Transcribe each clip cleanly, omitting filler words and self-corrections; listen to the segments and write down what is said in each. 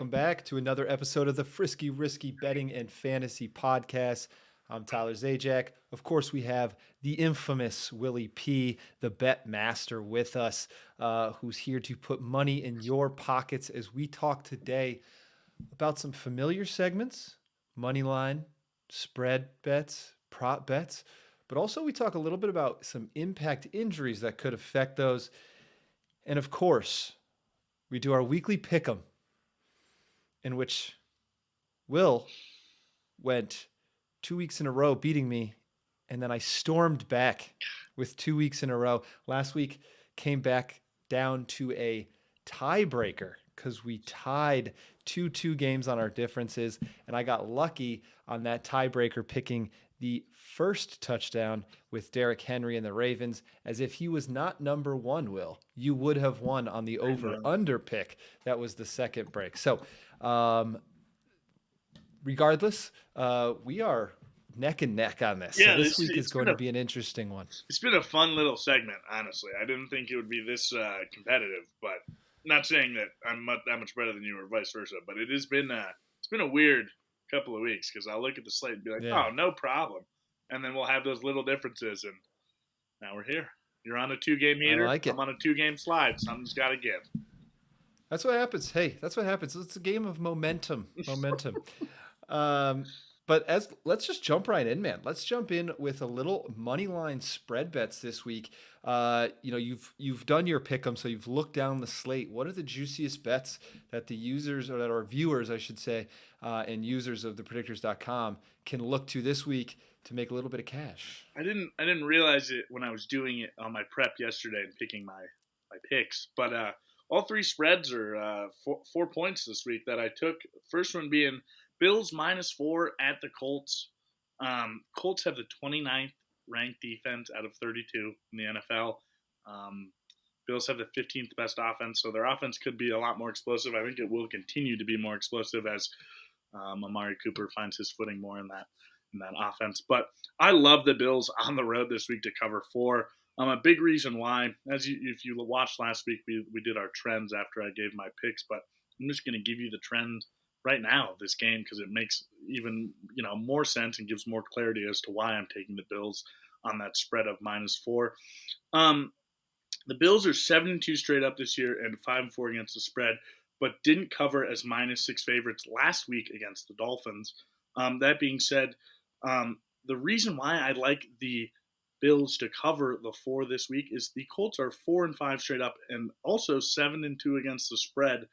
Welcome back to another episode of the Frisky Risky Betting and Fantasy Podcast. I'm Tyler Zajac. Of course, we have the infamous Willy P, the bet master, with us, who's here to put money in your pockets as we talk today about some familiar segments, money line, spread bets, prop bets, but also we talk a little bit about some impact injuries that could affect those. And of course, we do our weekly pick'em, in which Will went 2 weeks in a row beating me, and then I stormed back with 2 weeks in a row. Last week came back down to a tiebreaker because we tied 2-2 games on our differences, and I got lucky on that tiebreaker picking the first touchdown with Derrick Henry and the Ravens. As if he was not number one, Will, you would have won on the over-under pick. That was the second break. So regardless, we are neck and neck on this. Yeah, so this week is going to be an interesting one. It's been a fun little segment, honestly. I didn't think it would be this competitive, but not saying that I'm that much better than you or vice versa. But it's been a weird couple of weeks because I'll look at the slate and be like, oh, no problem, and then we'll have those little differences, and now we're here. You're on a 2-game heater. I'm on a 2-game slide. Something's got to give. That's what happens. Hey, that's what happens. It's a game of momentum. But let's just jump right in, man. Let's jump in with a little money line spread bets this week. You've done your pick'em, so you've looked down the slate. What are the juiciest bets that the users, or that our viewers, I should say, and users of thepredictors.com can look to this week to make a little bit of cash? I didn't realize it when I was doing it on my prep yesterday and picking my picks, but all 3 spreads are 4 points this week that I took. First one being Bills -4 at the Colts. Colts have the 29th ranked defense out of 32 in the NFL. Bills have the 15th best offense, so their offense could be a lot more explosive. I think it will continue to be more explosive as Amari Cooper finds his footing more in that offense. But I love the Bills on the road this week to cover 4. A big reason why, if you watched last week, we did our trends after I gave my picks, but I'm just going to give you the trend right now of this game because it makes even more sense and gives more clarity as to why I'm taking the Bills on that spread of -4. The Bills are 7-2 straight up this year and 5-4 against the spread, but didn't cover as -6 favorites last week against the Dolphins. That being said, the reason why I like the Bills to cover the 4 this week is the Colts are 4-5 straight up and also 7-2 against the spread.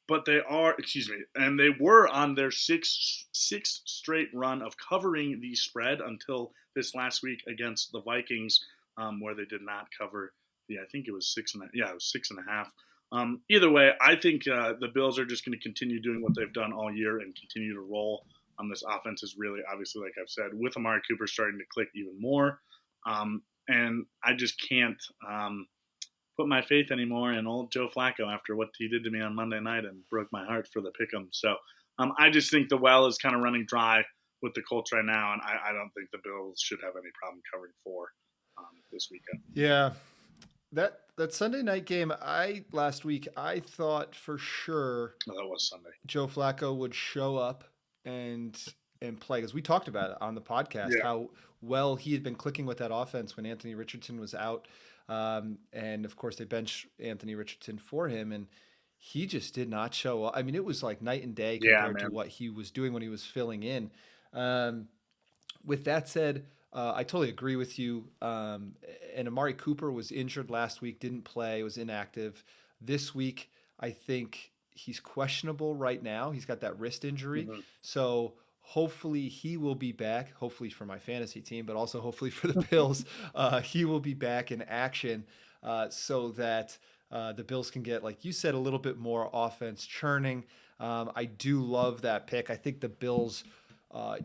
But they were on their sixth straight run of covering the spread until this last week against the Vikings, where they did not cover I think it was 6.5. Yeah, it was 6.5. Either way, I think the Bills are just going to continue doing what they've done all year and continue to roll. This offense is really, obviously, like I've said, with Amari Cooper starting to click even more. And I just can't put my faith anymore in old Joe Flacco after what he did to me on Monday night and broke my heart for the pick'em. So I just think the well is kind of running dry with the Colts right now, and I don't think the Bills should have any problem covering 4 this weekend. Yeah. That Sunday night game, last week, I thought for sure that was Sunday. Joe Flacco would show up and play, because we talked about it on the podcast, how well he had been clicking with that offense when Anthony Richardson was out. And of course they benched Anthony Richardson for him, and he just did not show up. I mean, it was like night and day compared to what he was doing when he was filling in. With that said, I totally agree with you. And Amari Cooper was injured last week, didn't play, was inactive. This week, I think he's questionable right now. He's got that wrist injury. Mm-hmm. So hopefully he will be back, hopefully for my fantasy team, but also hopefully for the Bills. He will be back in action so that the Bills can get, like you said, a little bit more offense churning. I do love that pick. I think the Bills,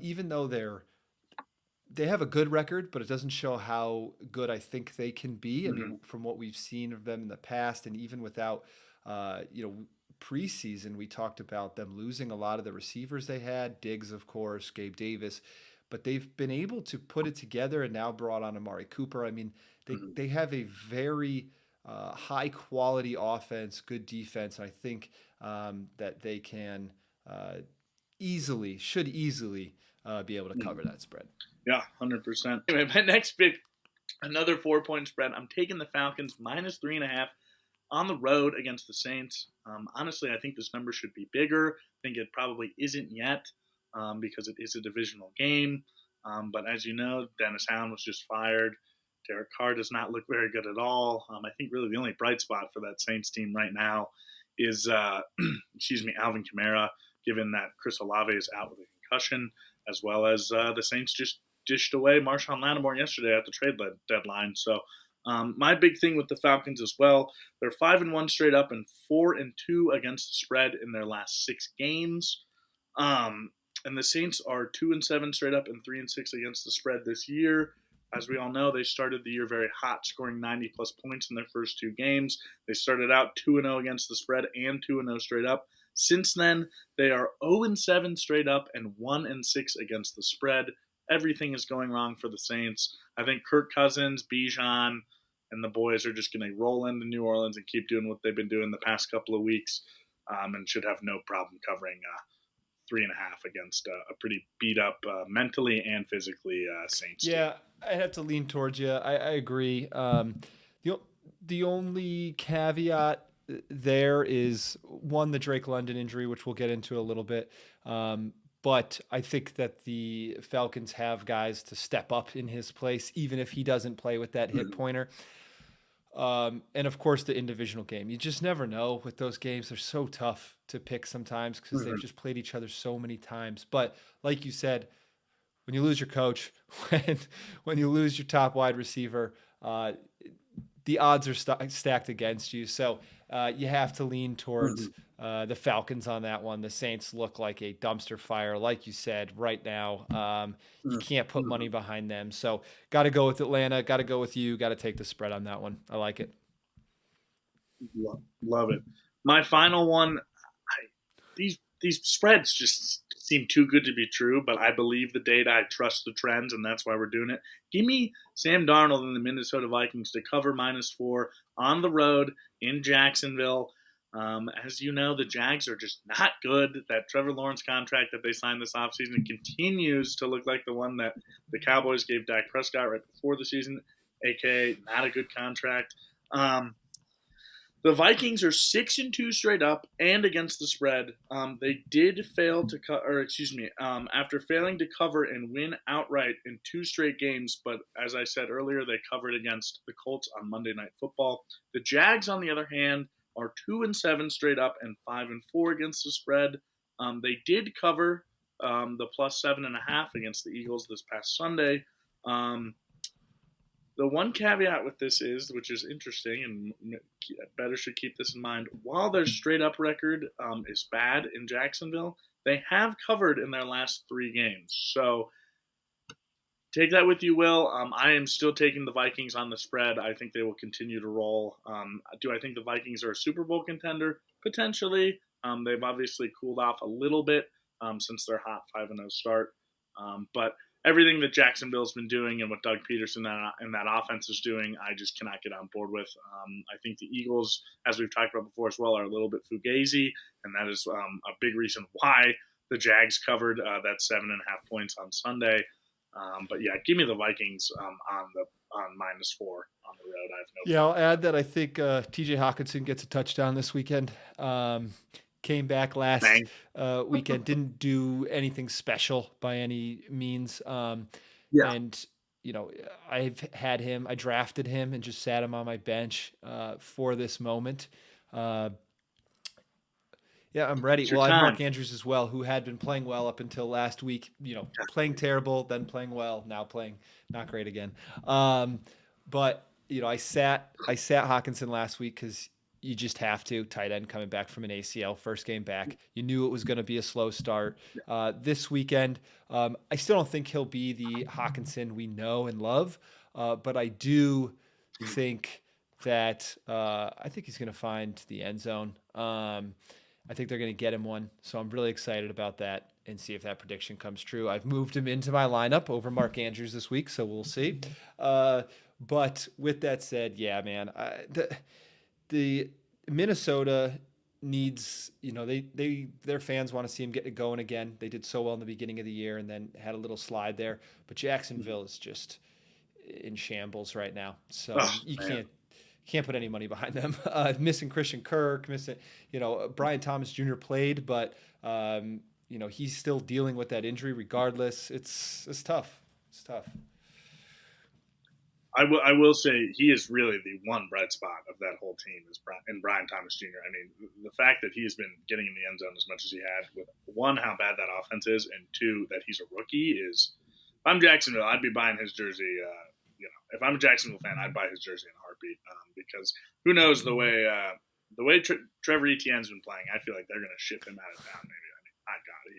even though they have a good record, but it doesn't show how good I think they can be. I mean, from what we've seen of them in the past, and even without, preseason, we talked about them losing a lot of the receivers they had, Diggs, of course, Gabe Davis, but they've been able to put it together and now brought on Amari Cooper. I mean, they have a very high quality offense, good defense. I think that they can should easily be able to cover that spread. Yeah, 100%. Anyway, my next pick, another 4-point spread. I'm taking the Falcons minus 3.5 on the road against the Saints. Honestly, I think this number should be bigger. I think it probably isn't yet because it is a divisional game. But as you know, Dennis Allen was just fired. Derek Carr does not look very good at all. I think really the only bright spot for that Saints team right now is, Alvin Kamara, given that Chris Olave is out with a concussion, as well as the Saints just dished away Marshawn Lattimore yesterday at the trade deadline. So my big thing with the Falcons as well, they're 5-1 straight up and 4-2 against the spread in their last 6 games. And the Saints are 2-7 straight up and 3-6 against the spread this year. As we all know, they started the year very hot, scoring 90-plus points in their first 2 games. They started out 2-0 against the spread and 2-0 straight up. Since then, they are 0-7 straight up and 1-6 against the spread. Everything is going wrong for the Saints. I think Kirk Cousins, Bijan, and the boys are just going to roll into New Orleans and keep doing what they've been doing the past couple of weeks, and should have no problem covering 3.5 against a pretty beat up mentally and physically Saints team. Yeah, I have to lean towards you. I agree. The only caveat there is one, the Drake London injury, which we'll get into a little bit. But I think that the Falcons have guys to step up in his place, even if he doesn't play with that hip pointer. And of course, the individual game. You just never know with those games. They're so tough to pick sometimes because they've just played each other so many times. But like you said, when you lose your coach, when you lose your top wide receiver, the odds are stacked against you. So you have to lean towards the Falcons on that one. The Saints look like a dumpster fire, like you said, right now. You can't put money behind them. So got to go with Atlanta. Got to go with you. Got to take the spread on that one. I like it. Love it. My final one, these spreads just seem too good to be true, but I believe the data, I trust the trends, and that's why we're doing it. Give me Sam Darnold and the Minnesota Vikings to cover -4 on the road in Jacksonville. As you know, the Jags are just not good. That Trevor Lawrence contract that they signed this offseason continues to look like the one that the Cowboys gave Dak Prescott right before the season, aka not a good contract. The Vikings are 6-2 straight up and against the spread. They did fail to after failing to cover and win outright in 2 straight games. But as I said earlier, they covered against the Colts on Monday Night Football. The Jags, on the other hand, are 2-7 straight up and 5-4 against the spread. They did cover the +7.5 against the Eagles this past Sunday. The one caveat with this is, which is interesting, and better should keep this in mind, while their straight-up record is bad in Jacksonville, they have covered in their last 3 games. So take that with you, Will. I am still taking the Vikings on the spread. I think they will continue to roll. Do I think the Vikings are a Super Bowl contender? Potentially. They've obviously cooled off a little bit since their hot 5-0 start. But everything that Jacksonville's been doing and what Doug Peterson and that offense is doing, I just cannot get on board with. I think the Eagles, as we've talked about before as well, are a little bit fugazi, and that is a big reason why the Jags covered that 7.5 points on Sunday. But yeah, give me the Vikings on -4 on the road. I have no. Yeah, I'll add that I think T.J. Hawkinson gets a touchdown this weekend. Came back last weekend, didn't do anything special by any means. And, I've had him, I drafted him and just sat him on my bench for this moment. I'm ready. Well, I have Mark Andrews as well, who had been playing well up until last week, playing terrible, then playing well, now playing not great again. But, I sat Hawkinson last week because you just have to. Tight end coming back from an ACL, first game back. You knew it was going to be a slow start. This weekend, I still don't think he'll be the Hawkinson we know and love, but I do think that I think he's going to find the end zone. I think they're going to get him one, so I'm really excited about that and see if that prediction comes true. I've moved him into my lineup over Mark Andrews this week, so we'll see. But with that said, yeah, man, the Minnesota needs, their fans want to see him get it going again. They did so well in the beginning of the year and then had a little slide there. But Jacksonville is just in shambles right now. So Oh you man, can't put any money behind them. Missing Christian Kirk, missing, Brian Thomas Jr. played, but he's still dealing with that injury. Regardless, it's tough. It's tough. I will say he is really the one bright spot of that whole team is Brian Thomas Jr. I mean, the fact that he has been getting in the end zone as much as he had, with one, how bad that offense is, and two, that he's a rookie is. If I'm Jacksonville, I'd be buying his jersey. If I'm a Jacksonville fan, I'd buy his jersey in a heartbeat because who knows the way Trevor Etienne's been playing. I feel like they're going to ship him out of town. Maybe. I mean, my God,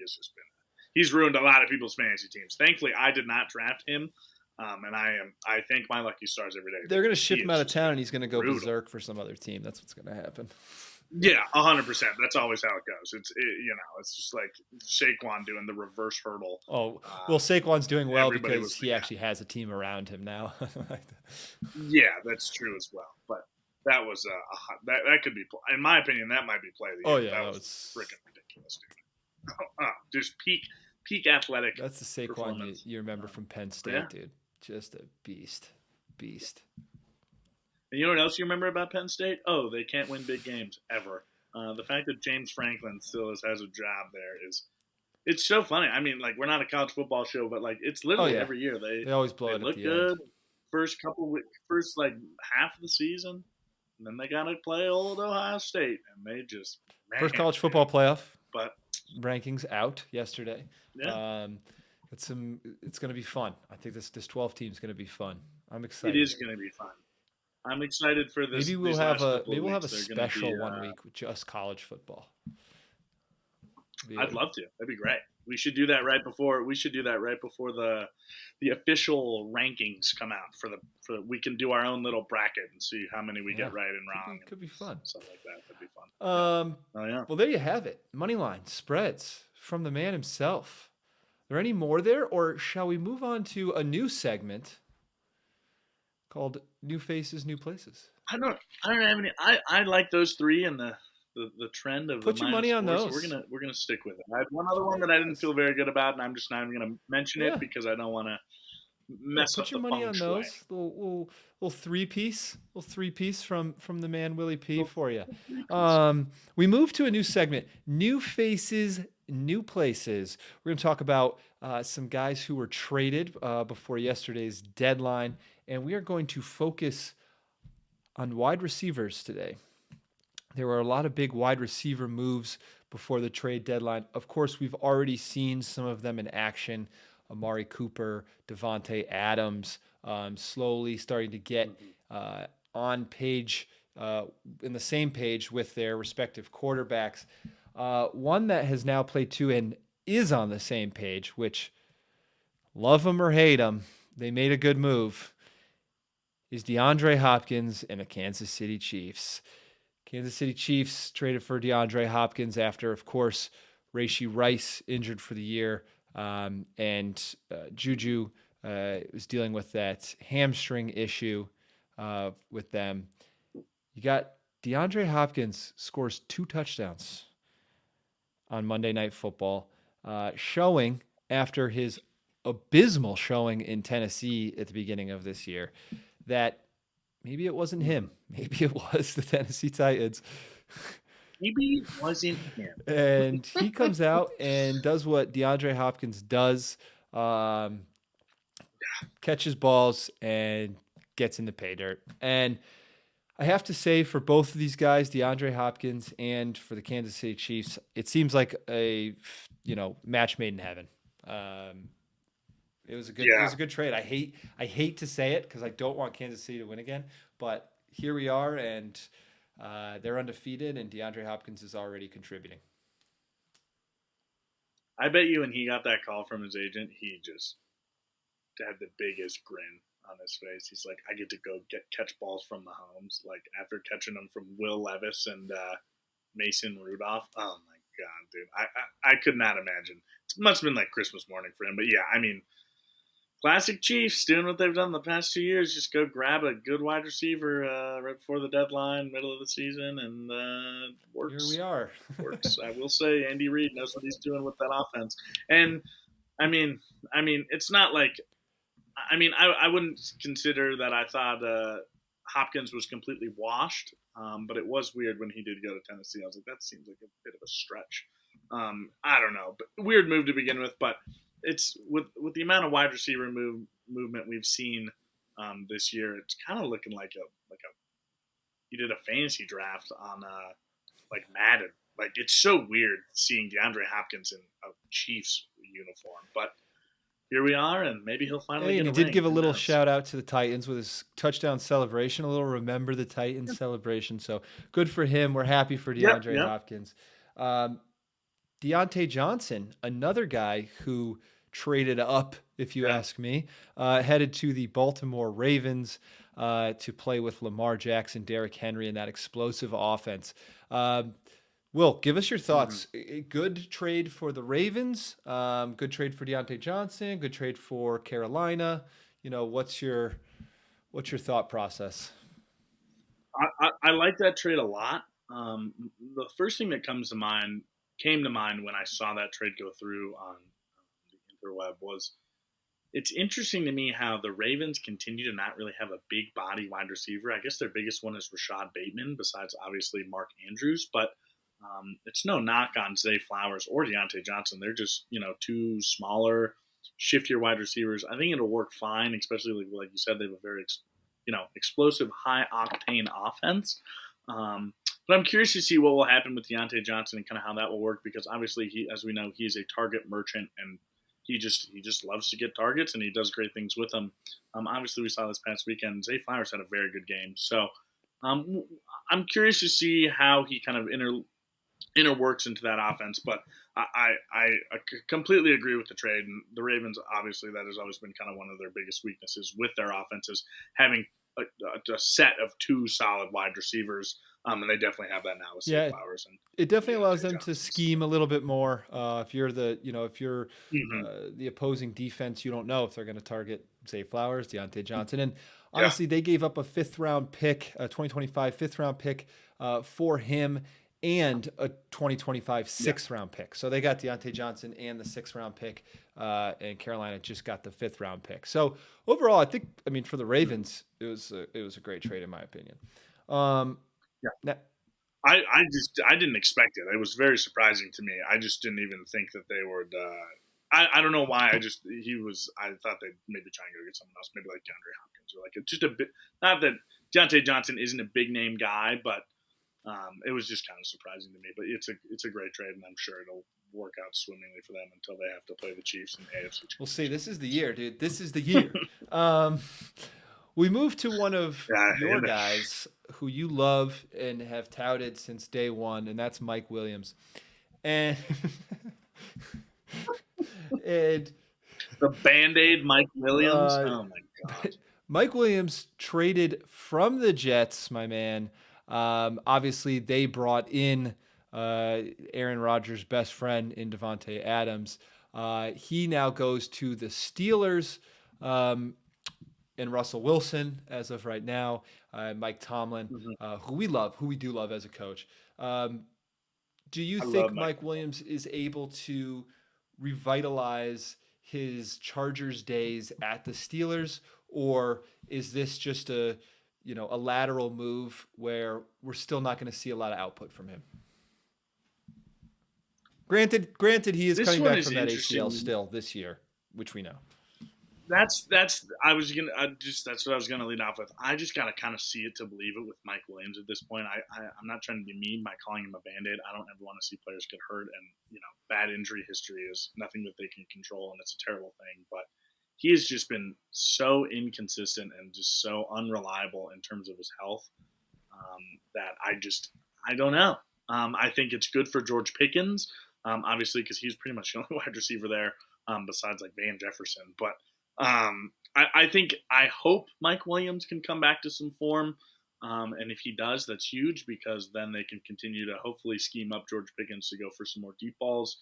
he's ruined a lot of people's fantasy teams. Thankfully, I did not draft him. And I thank my lucky stars every day. They're going to ship him out of town, and he's going to go brutal. berserk for some other team. That's what's going to happen. Yeah, 100%. That's always how it goes. It's just like Saquon doing the reverse hurdle. Oh, well, Saquon's doing well because he actually has a team around him now. Yeah, that's true as well. But that was that could be, in my opinion, that might be play of the year. Oh yeah, that was freaking ridiculous, dude. Just peak athletic. That's the Saquon you remember from Penn State, dude. Just a beast. And you know what else you remember about Penn State? Oh, they can't win big games ever. The fact that James Franklin still has a job there it's so funny. I mean, like, we're not a college football show, but like it's literally every year they always blow it. Look at the good end. first like half of the season, and then they got to play old Ohio State, and they just first college football playoff. But rankings out yesterday. Yeah. It's going to be fun. I think this 12 team is going to be fun. I'm excited. It is going to be fun. I'm excited for this. Maybe we'll have a special 1 week with just college football. I'd love to. That'd be great. We should do that right before the official rankings come out for we can do our own little bracket and see how many we get right and wrong. Could be fun. Stuff like that. That'd be fun. Oh yeah. Well, there you have it. Moneyline spreads from the man himself. Are there any more there, or shall we move on to a new segment called New Faces, New Places? I don't have any. I like those three and the trend of put your money on those. So we're gonna stick with it. I have one other one that I didn't feel very good about, and I'm just not even gonna mention it because I don't want to mess up the feng shui. Put your money on those. Little three piece from the man Willy P for you. We move to a new segment, New Faces, New Places. We're going to talk about some guys who were traded before yesterday's deadline, and we are going to focus on wide receivers today. There were a lot of big wide receiver moves before the trade deadline. Of course, we've already seen some of them in action. Amari Cooper, Devontae Adams, slowly starting to get on page, in the same page with their respective quarterbacks. One that has now played two and is on the same page, which, love him or hate him, they made a good move, is DeAndre Hopkins and the Kansas City Chiefs. Kansas City Chiefs traded for DeAndre Hopkins after, of course, Rashee Rice injured for the year, and Juju was dealing with that hamstring issue with them. You got DeAndre Hopkins scores 2 touchdowns on Monday Night Football, showing after his abysmal showing in Tennessee at the beginning of this year that maybe it wasn't him. Maybe it was the Tennessee Titans. Maybe it wasn't him. And he comes out and does what DeAndre Hopkins does, catches balls and gets in the pay dirt. And I have to say, for both of these guys, DeAndre Hopkins and for the Kansas City Chiefs, it seems like a match made in heaven. It was a good trade. I hate to say it because I don't want Kansas City to win again, but here we are, and they're undefeated, and DeAndre Hopkins is already contributing. I bet you when he got that call from his agent, he just had the biggest grin on his face. He's like, I get to go catch balls from Mahomes, like after catching them from Will Levis and Mason Rudolph. Oh my God, dude. I could not imagine. It must have been like Christmas morning for him. But yeah, I mean, Classic Chiefs doing what they've done the past 2 years. Just go grab a good wide receiver right before the deadline, middle of the season, and Here we works. are. Works. I will say Andy Reid knows what he's doing with that offense. And I mean, it's not like I wouldn't consider that I thought Hopkins was completely washed, but it was weird when he did go to Tennessee. I was like, that seems like a bit of a stretch. I don't know, but weird move to begin with. But it's with the amount of wide receiver movement we've seen this year, it's kind of looking like a you did a fantasy draft on like Madden. Like it's so weird seeing DeAndre Hopkins in a Chiefs uniform, but here we are, and maybe he'll finally Hey, get and a he did ring. give a Who little knows? shout out to the Titans with his touchdown celebration, a little remember the Titans celebration. So good for him. We're happy for Yep, DeAndre yep. Hopkins. Um, Deontay Johnson, another guy who traded up, if you Yeah. ask me, headed to the Baltimore Ravens to play with Lamar Jackson, Derrick Henry, and that explosive offense. Will, give us your Mm-hmm. thoughts. Good trade for the Ravens. Good trade for Deontay Johnson. Good trade for Carolina. What's your thought process? I like that trade a lot. The first thing that came to mind when I saw that trade go through on the interweb was it's interesting to me how the Ravens continue to not really have a big body wide receiver. I guess their biggest one is Rashad Bateman, besides obviously Mark Andrews. But it's no knock on Zay Flowers or Deontay Johnson. They're just two smaller, shiftier wide receivers. I think it'll work fine, especially like you said, they have a very explosive, high octane offense. But I'm curious to see what will happen with Deontay Johnson and kind of how that will work because obviously as we know, he's a target merchant and he just loves to get targets and he does great things with them. Obviously, we saw this past weekend. Zay Flowers had a very good game, so um, I'm curious to see how he kind of interworks into that offense. But I completely agree with the trade. And the Ravens, obviously, that has always been kind of one of their biggest weaknesses with their offenses, having a set of two solid wide receivers. And they definitely have that now with Zay Yeah, Flowers and it definitely allows Deontay them to Johnson. scheme a little bit more. If you're Mm-hmm. the opposing defense, you don't know if they're going to target, say, Flowers, Deontay Johnson, and Yeah. honestly, they gave up a fifth round pick, a 2025 fifth round pick for him, and a 2025 Yeah. sixth round pick. So they got Deontay Johnson and the sixth round pick, and Carolina just got the fifth round pick. So overall, I mean, for the Mm-hmm. Ravens, it was a great trade in my opinion. Um, Yeah. now, I didn't expect it. It was very surprising to me. I just didn't even think that they would. I don't know why. I thought they'd maybe try and go get someone else, maybe like DeAndre Hopkins or like just a bit. Not that Deontay Johnson isn't a big name guy, but it was just kind of surprising to me. But it's a great trade, and I'm sure it'll work out swimmingly for them until they have to play the Chiefs in the AFC we'll see. Championship. This is the year, dude. This is the year. Um, we move to one of Yeah, your guys who you love and have touted since day one, and that's Mike Williams. And and the Band Aid Mike Williams. uh, Oh my god. Mike Williams traded from the Jets, my man. Obviously, they brought in Aaron Rodgers' best friend in Devontae Adams. He now goes to the Steelers. And Russell Wilson as of right now, Mike Tomlin, Mm-hmm. who we do love as a coach. Do you I love think Mike. Mike Williams is able to revitalize his Chargers days at the Steelers, or is this just a lateral move where we're still not going to see a lot of output from him? Granted, he is This coming one back is from that ACL interesting. still this year, which we know. That's that's what I was gonna lead off with. I just gotta kind of see it to believe it with Mike Williams at this point. I'm not trying to be mean by calling him a band-aid. I don't ever want to see players get hurt, and bad injury history is nothing that they can control, and it's a terrible thing. But he has just been so inconsistent and just so unreliable in terms of his health that I don't know. I think it's good for George Pickens, obviously, because he's pretty much the only wide receiver there besides like Van Jefferson. But I hope Mike Williams can come back to some form. And if he does, that's huge because then they can continue to hopefully scheme up George Pickens to go for some more deep balls.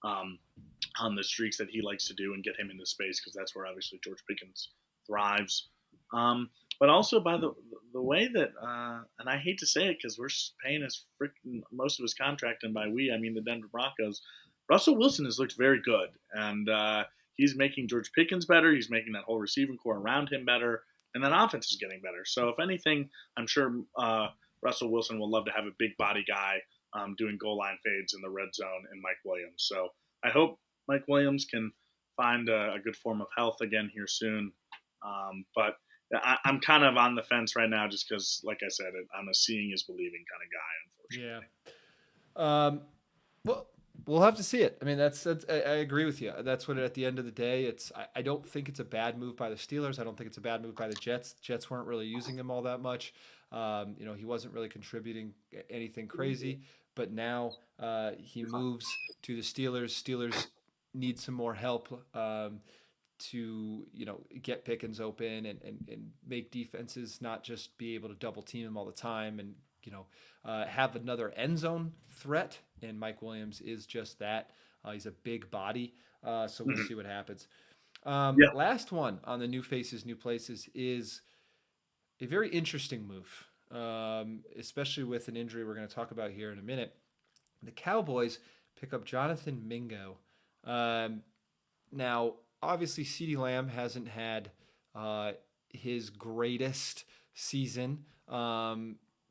Um, on the streaks that he likes to do and get him into space, because that's where obviously George Pickens thrives. But also by the way that, and I hate to say it because we're paying his freaking most of his contract, and by we I mean the Denver Broncos. Russell Wilson has looked very good, and he's making George Pickens better. He's making that whole receiving core around him better, and that offense is getting better. So if anything, I'm sure Russell Wilson will love to have a big body guy doing goal line fades in the red zone in Mike Williams. So I hope Mike Williams can find a good form of health again here soon. But I'm kind of on the fence right now just because, like I said, I'm a seeing is believing kind of guy, unfortunately. Yeah. Well, we'll have to see it. I mean, that's I agree with you. That's what at the end of the day, it's. I don't think it's a bad move by the Steelers. I don't think it's a bad move by the Jets. Jets weren't really using him all that much. He wasn't really contributing anything crazy. But now he moves to the Steelers. Steelers need some more help to get Pickens open and make defenses not just be able to double team him all the time and have another end zone threat. And Mike Williams is just that. He's a big body, so we'll see what happens. Yeah. Last one on the new faces, new places is a very interesting move, especially with an injury we're going to talk about here in a minute. The Cowboys pick up Jonathan Mingo. Now, obviously, CeeDee Lamb hasn't had his greatest season.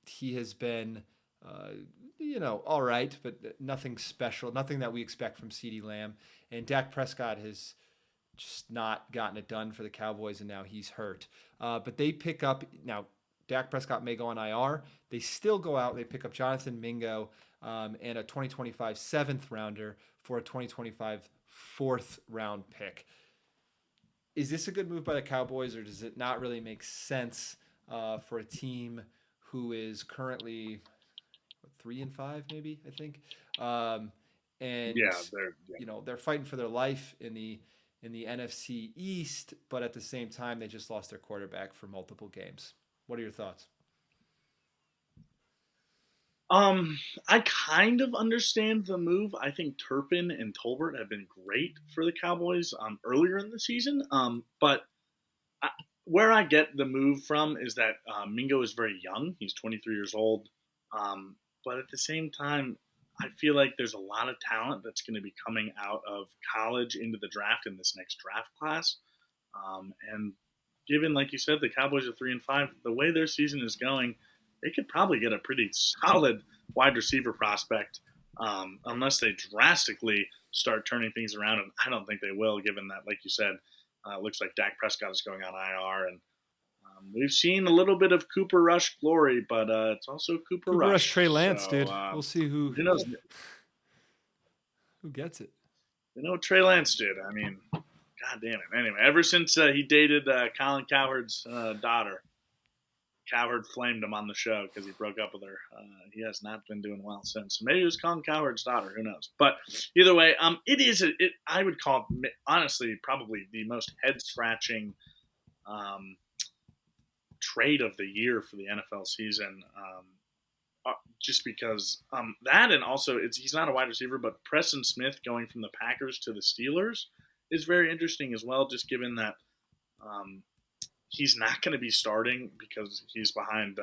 He has been, all right, but nothing special, nothing that we expect from CeeDee Lamb. And Dak Prescott has just not gotten it done for the Cowboys, and now he's hurt. But they pick up, now Dak Prescott may go on IR. They still go out, they pick up Jonathan Mingo and a 2025 seventh rounder for a 2025 fourth round pick. Is this a good move by the Cowboys, or does it not really make sense for a team who is currently 3-5, maybe, I think? And they're fighting for their life in the NFC East, but at the same time, they just lost their quarterback for multiple games. What are your thoughts? I kind of understand the move. I think Turpin and Tolbert have been great for the Cowboys earlier in the season. But where I get the move from is that Mingo is very young. He's 23 years old. But at the same time, I feel like there's a lot of talent that's going to be coming out of college into the draft in this next draft class. And given, like you said, the Cowboys are 3-5, the way their season is going, they could probably get a pretty solid wide receiver prospect unless they drastically start turning things around. And I don't think they will, given that, like you said, it looks like Dak Prescott is going on IR. And we've seen a little bit of Cooper Rush glory, but it's also Cooper Rush. Trey Lance, dude. We'll see who knows who gets it. Trey Lance did. I mean, God damn it. Anyway, ever since he dated Colin Cowherd's daughter, Cowherd flamed him on the show because he broke up with her. He has not been doing well since. Maybe it was Colin Cowherd's daughter. Who knows? But either way, I would call it, honestly, probably the most head-scratching trade of the year for the NFL season. Just because that, and also he's not a wide receiver, but Preston Smith going from the Packers to the Steelers is very interesting as well, just given that he's not going to be starting because he's behind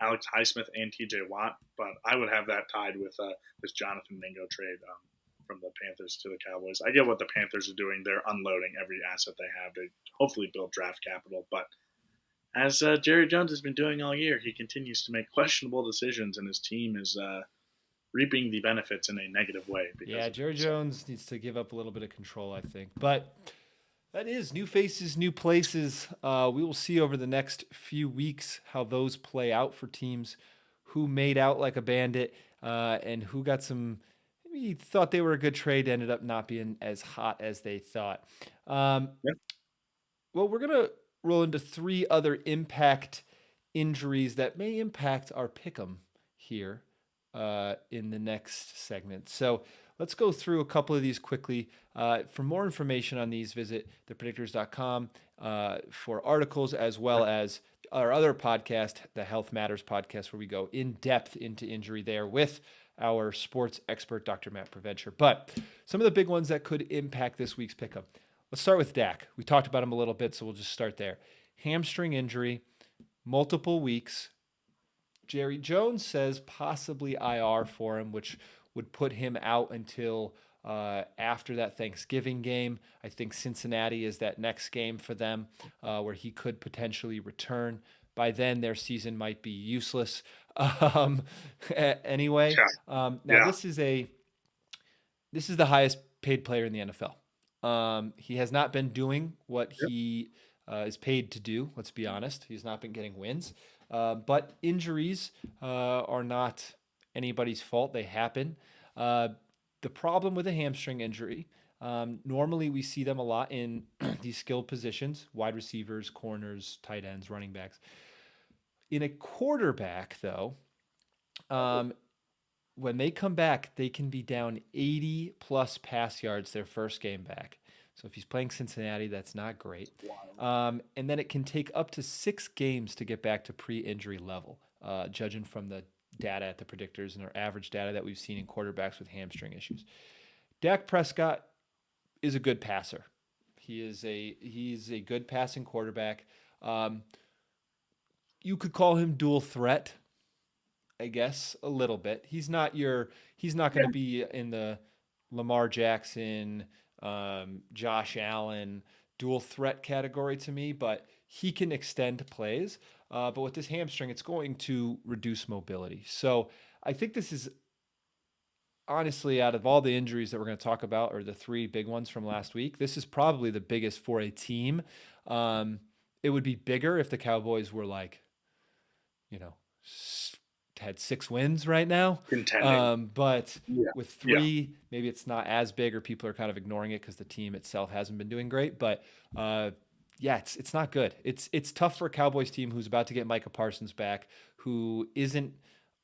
Alex Highsmith and TJ Watt, but I would have that tied with this Jonathan Mingo trade from the Panthers to the Cowboys. I get what the Panthers are doing. They're unloading every asset they have to hopefully build draft capital, but as Jerry Jones has been doing all year, he continues to make questionable decisions, and his team is reaping the benefits in a negative way. Yeah, Jerry Jones needs to give up a little bit of control, I think. But that is new faces, new places. We will see over the next few weeks how those play out for teams who made out like a bandit and who got some, maybe thought they were a good trade, ended up not being as hot as they thought. Well, we're going to roll into 3 other impact injuries that may impact our pick'em here in the next segment. So let's go through a couple of these quickly. For more information on these, visit thepredictors.com for articles, as well as our other podcast, the Health Matters podcast, where we go in depth into injury there with our sports expert, Dr. Matt Preventure. But some of the big ones that could impact this week's pickup. Let's start with Dak. We talked about him a little bit, so we'll just start there. Hamstring injury, multiple weeks. Jerry Jones says possibly IR for him, which would put him out until after that Thanksgiving game. I think Cincinnati is that next game for them where he could potentially return. By then, their season might be useless. Anyway, now Yeah. this is the highest paid player in the NFL. He has not been doing what Yep. he is paid to do. Let's be honest. He's not been getting wins. But injuries are not anybody's fault. They happen. The problem with a hamstring injury, normally we see them a lot in these skilled positions, wide receivers, corners, tight ends, running backs. In a quarterback, though, when they come back, they can be down 80 plus pass yards their first game back. So if he's playing Cincinnati, that's not great. And then it can take up to 6 games to get back to pre-injury level, judging from the data at the predictors and our average data that we've seen in quarterbacks with hamstring issues. Dak Prescott is a good passer. He's a good passing quarterback. You could call him dual threat, I guess, a little bit. He's not going to be in the Lamar Jackson, Josh Allen dual threat category to me, but he can extend plays. But with this hamstring, it's going to reduce mobility. So I think this is honestly, out of all the injuries that we're going to talk about, or the 3 big ones from last week, this is probably the biggest for a team. It would be bigger if the Cowboys were had 6 wins right now. Contending. But with 3, maybe it's not as big, or people are kind of ignoring it because the team itself hasn't been doing great. But it's not good. It's tough for a Cowboys team who's about to get Micah Parsons back, who isn't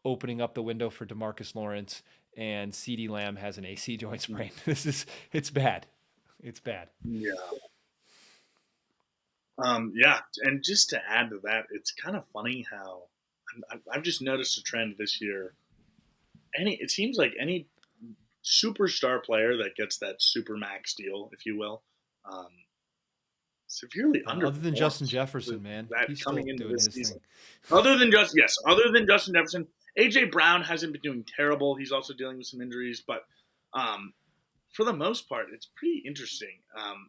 opening up the window for DeMarcus Lawrence, and CeeDee Lamb has an AC joint sprain. It's bad. It's bad. Yeah. And just to add to that, it's kind of funny how I've just noticed a trend this year. It seems like any superstar player that gets that super max deal, if you will, severely underperforms. Other than Justin Jefferson, man, that he's coming still into doing this his season. thing. Other than Justin Jefferson, AJ Brown hasn't been doing terrible. He's also dealing with some injuries, but for the most part, it's pretty interesting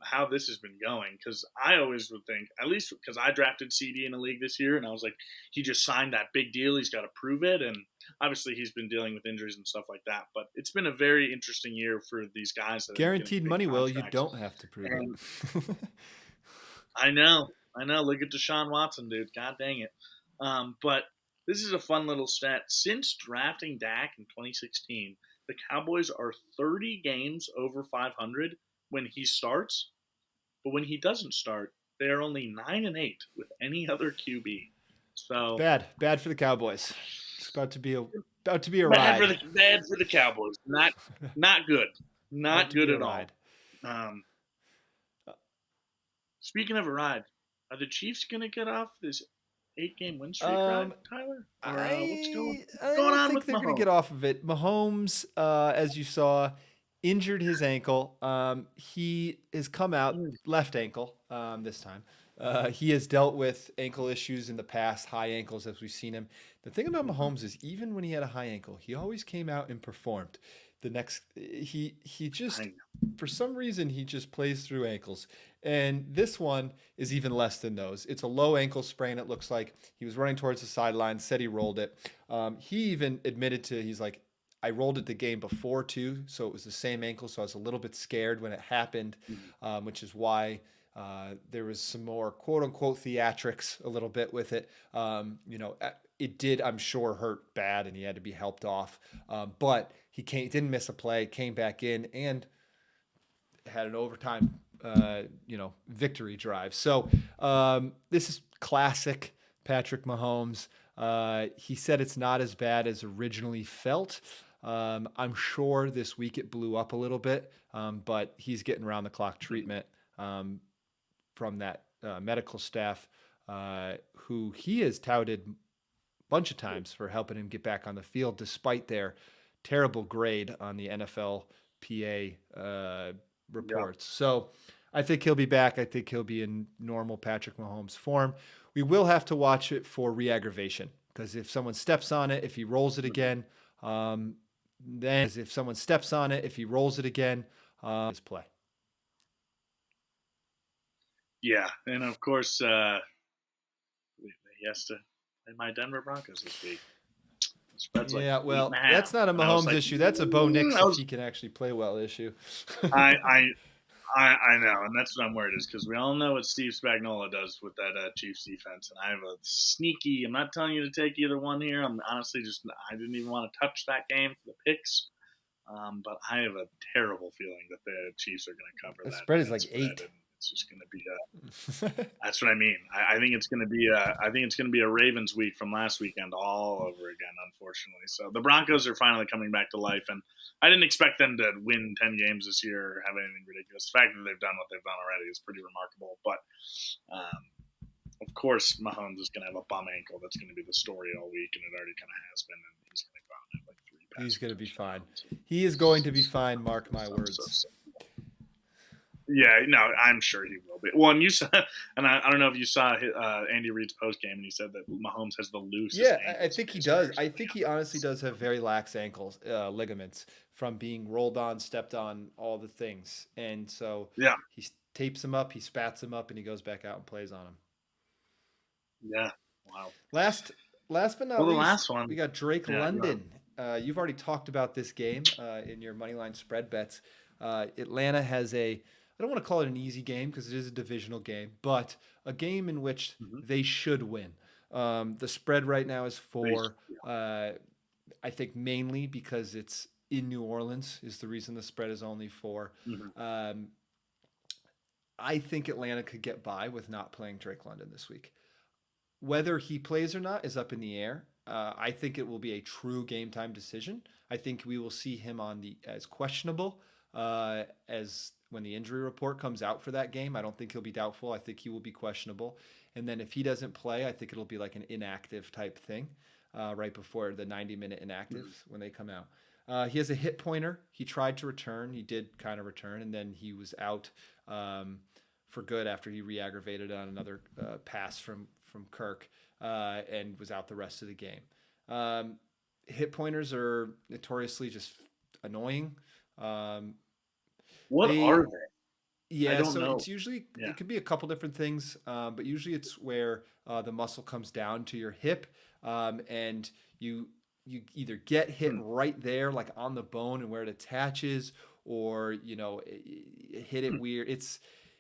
how this has been going, because I always would think, at least because I drafted CD in a league this year, and I was like, he just signed that big deal. He's got to prove it. And obviously he's been dealing with injuries and stuff like that. But it's been a very interesting year for these guys. That Guaranteed money, Will. You don't have to prove it. I know. Look at Deshaun Watson, dude. God dang it. But this is a fun little stat. Since drafting Dak in 2016, the Cowboys are 30 games over 500 when he starts, but when he doesn't start, they are only 9-8 with any other QB. So bad for the Cowboys. It's about to be a bad ride. Bad for the Cowboys. Not good. Not good at all. Speaking of a ride, are the Chiefs gonna get off this 8-game win streak, right, Tyler? Or, what's going on I think with they're Mahomes? going to get off of it. Mahomes, as you saw, injured his ankle. He has come out left ankle this time. He has dealt with ankle issues in the past, high ankles, as we've seen him. The thing about Mahomes is, even when he had a high ankle, he always came out and performed. He just, for some reason, he just plays through ankles. And this one is even less than those. It's a low ankle sprain, it looks like. He was running towards the sideline, said he rolled it. He even admitted he's like, I rolled it the game before too, so it was the same ankle, so I was a little bit scared when it happened, which is why there was some more quote-unquote theatrics a little bit with it. It did, I'm sure, hurt bad, and he had to be helped off. But he didn't miss a play, came back in, and had an overtime victory drive. So this is classic Patrick Mahomes. He said it's not as bad as originally felt. I'm sure this week it blew up a little bit, but he's getting around the clock treatment from that medical staff who he has touted a bunch of times for helping him get back on the field despite their terrible grade on the NFLPA Yeah. reports. So I think he'll be back. I think he'll be in normal Patrick Mahomes form. We will have to watch it for re-aggravation because if someone steps on it, if he rolls it again, then if someone steps on it, if he rolls it again, his play. Yeah, and of course, he has to play my Denver Broncos this week. The spread's like Yeah, eight and well, a that's half, not a and I was Mahomes like, issue. That's a Bo Nix I if was, he can actually play well issue. I, I, I know, and that's what I'm worried is because we all know what Steve Spagnuolo does with that Chiefs defense, and I have a sneaky. I'm not telling you to take either one here. I'm honestly I didn't even want to touch that game for the picks, but I have a terrible feeling that the Chiefs are going to cover The that. spread is that like spread, 8. and it's just going to be that's what I mean. I think it's going to be a Ravens week from last weekend all over again, unfortunately. So the Broncos are finally coming back to life, and I didn't expect them to win 10 games this year or have anything ridiculous. The fact that they've done what they've done already is pretty remarkable. But of course, Mahomes is going to have a bum ankle. That's going to be the story all week, and it already kind of has been. And he's going to go out and have like 3 passes. He's going to be fine. He is going to be fine. Mark my words. Yeah, no, I'm sure he will be. Well, and you saw, and I don't know if you saw Andy Reid's post game, and he said that Mahomes has the loosest. Yeah, I think he does. I think he honestly does have very lax ankles, ligaments from being rolled on, stepped on, all the things. And so Yeah, he tapes him up, he spats him up, and he goes back out and plays on him. Yeah, wow. Last but not the least, last one. we got Drake London. You've already talked about this game in your moneyline spread bets. Atlanta has I don't want to call it an easy game because it is a divisional game, but a game in which they should win. The spread right now is 4. I think mainly because it's in New Orleans is the reason the spread is only 4. I think Atlanta could get by with not playing Drake London this week. Whether he plays or not is up in the air. I think it will be a true game time decision. I think we will see him as questionable as when the injury report comes out for that game. I don't think he'll be doubtful. I think he will be questionable. And then if he doesn't play, I think it'll be like an inactive type thing right before the 90-minute inactives when they come out. He has a hit pointer. He tried to return. He did kind of return, and then he was out for good after he re-aggravated on another pass from Kirk and was out the rest of the game. Hit pointers are notoriously just annoying. What are they? Yeah, I don't so know. it's usually it could be a couple different things, but usually it's where the muscle comes down to your hip, and you either get hit right there, like on the bone and where it attaches, or hit it weird.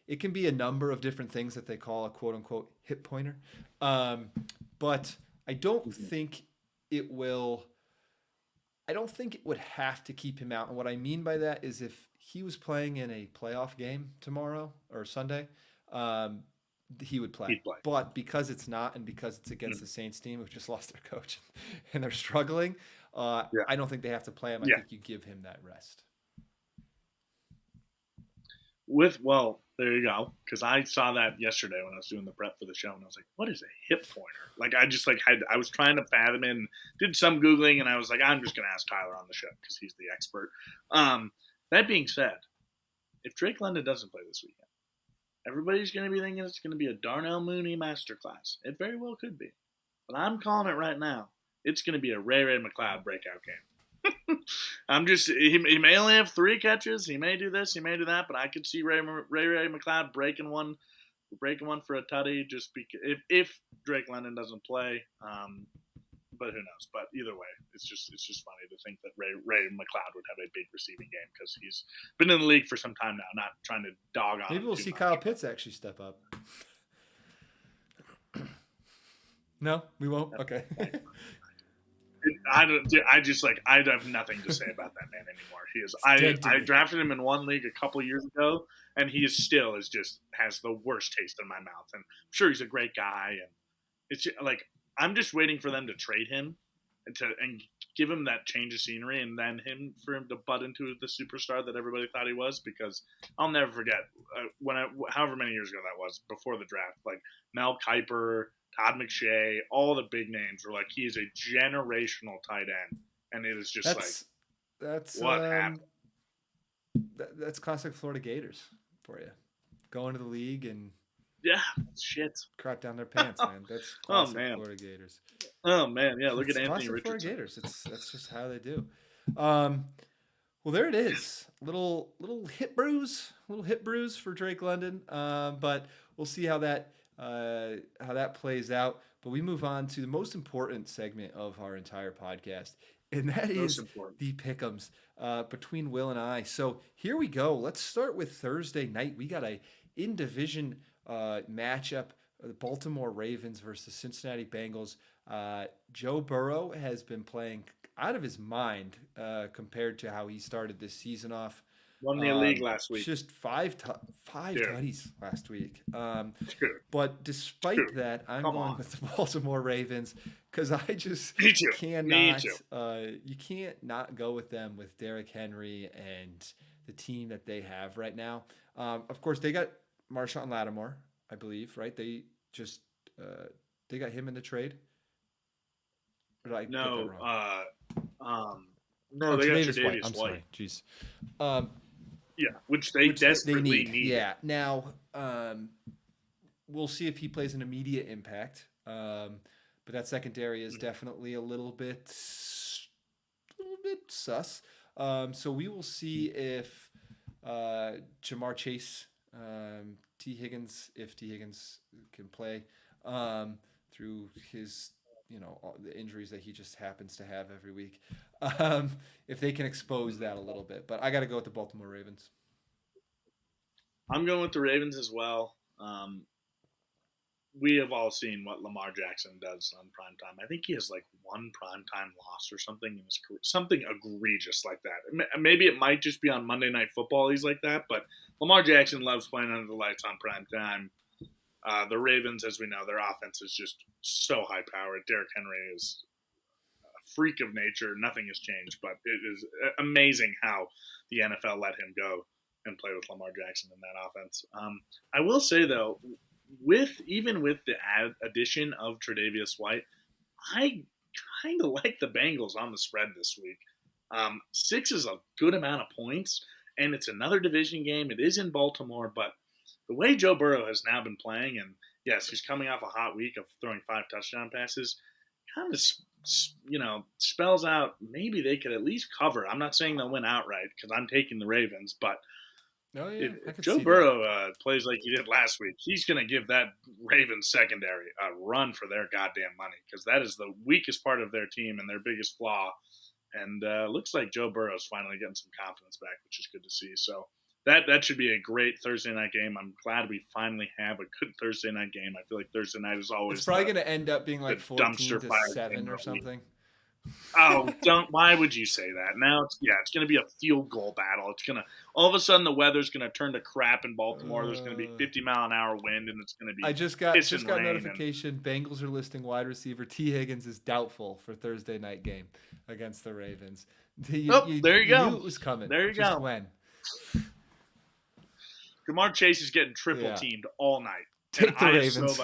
It can be a number of different things that they call a quote unquote hip pointer, but I don't think it will. I don't think it would have to keep him out. And what I mean by that is if he was playing in a playoff game tomorrow or Sunday, he would play. But because it's not, and because it's against the Saints team who just lost their coach and they're struggling, I don't think they have to play him. I think you give him that rest. There you go. Because I saw that yesterday when I was doing the prep for the show, and I was like, "What is a hip pointer?" Like I just I was trying to fathom it, and did some googling, and I was like, "I'm just going to ask Tyler on the show because he's the expert." That being said, if Drake London doesn't play this weekend, everybody's going to be thinking it's going to be a Darnell Mooney masterclass. It very well could be, but I'm calling it right now. It's going to be a Ray McLeod breakout game. He may only have 3 catches. He may do this. He may do that. But I could see Ray McLeod breaking one for a tutty. Just because if Drake London doesn't play, but who knows? But either way, it's just funny to think that Ray McLeod would have a big receiving game because he's been in the league for some time now. Not trying to dog on. Maybe we'll see Kyle Pitts actually step up. No, we won't. Okay. I have nothing to say about that man anymore. He is. I drafted him in one league a couple of years ago, and he is still has the worst taste in my mouth. And I'm sure he's a great guy, and it's like I'm just waiting for them to trade him and give him that change of scenery, and then for him to butt into the superstar that everybody thought he was. Because I'll never forget however many years ago that was before the draft, like Mel Kiper, Todd McShay, all the big names were like, he is a generational tight end. And it is just That's What happened? that's classic Florida Gators for you. Going to the league and Yeah, shit. crap down their pants, man. That's Oh classic man. Florida Gators. Oh man. Yeah, look at It's Anthony classic Florida Richardson. Gators. That's just how they do. Um, well, there it is. Little hip bruise for Drake London. But we'll see how that plays out. But we move on to the most important segment of our entire podcast, and that Most is important. the pick'ems between Will and I. So here we go. Let's start with Thursday night. We got a in division matchup: the Baltimore Ravens versus Cincinnati Bengals. Joe Burrow has been playing out of his mind compared to how he started this season off. Won the league last week. Just five Dude. tutties last week. Dude. But despite Dude. that, I'm Come going on. with the Baltimore Ravens because I just Me too. Me cannot. too. You can't not go with them with Derrick Henry and the team that they have right now. Of course, they got Marshawn Lattimore, I believe, right? They just they got him in the trade. Or did I get that No, wrong? no, they got Tre'Davious White. Tre'Davious I'm White. sorry. Jeez. Um, Yeah, which they desperately need. Yeah. Now, we'll see if he plays an immediate impact. But that secondary is definitely a little bit sus. So we will see if Jamar Chase, T. Higgins, if T. Higgins can play through his, all the injuries that he just happens to have every week, if they can expose that a little bit. But I got to go with the Baltimore Ravens. I'm going with the Ravens as well. We have all seen what Lamar Jackson does on primetime. I think he has like one primetime loss or something in his career, something egregious like that. Maybe it might just be on Monday Night Football he's like that, but Lamar Jackson loves playing under the lights on primetime. The Ravens, as we know, their offense is just so high-powered. Derrick Henry is a freak of nature. Nothing has changed, but it is amazing how the NFL let him go and play with Lamar Jackson in that offense. I will say, though, even with the addition of Tre'Davious White, I kind of like the Bengals on the spread this week. 6 is a good amount of points, and it's another division game. It is in Baltimore, but the way Joe Burrow has now been playing, and yes, he's coming off a hot week of throwing 5 touchdown passes, kind of spells out maybe they could at least cover. I'm not saying they'll win outright because I'm taking the Ravens, but Oh yeah, I if could Joe see Burrow plays like he did last week, he's going to give that Ravens secondary a run for their goddamn money because that is the weakest part of their team and their biggest flaw. And looks like Joe Burrow's finally getting some confidence back, which is good to see. So that should be a great Thursday night game. I'm glad we finally have a good Thursday night game. I feel like Thursday night is always it's probably going to end up being like the dumpster 14-7 or something. Oh, don't! Why would you say that? Now it's going to be a field goal battle. It's going to all of a sudden the weather's going to turn to crap in Baltimore. There's going to be 50-mile-an-hour wind, and it's going to be. I just got rain notification. Bengals are listing wide receiver T. Higgins is doubtful for Thursday night game against the Ravens. There you go. Knew it was coming. There you just go. When? Jamar Chase is getting triple teamed all night. Take the Ravens.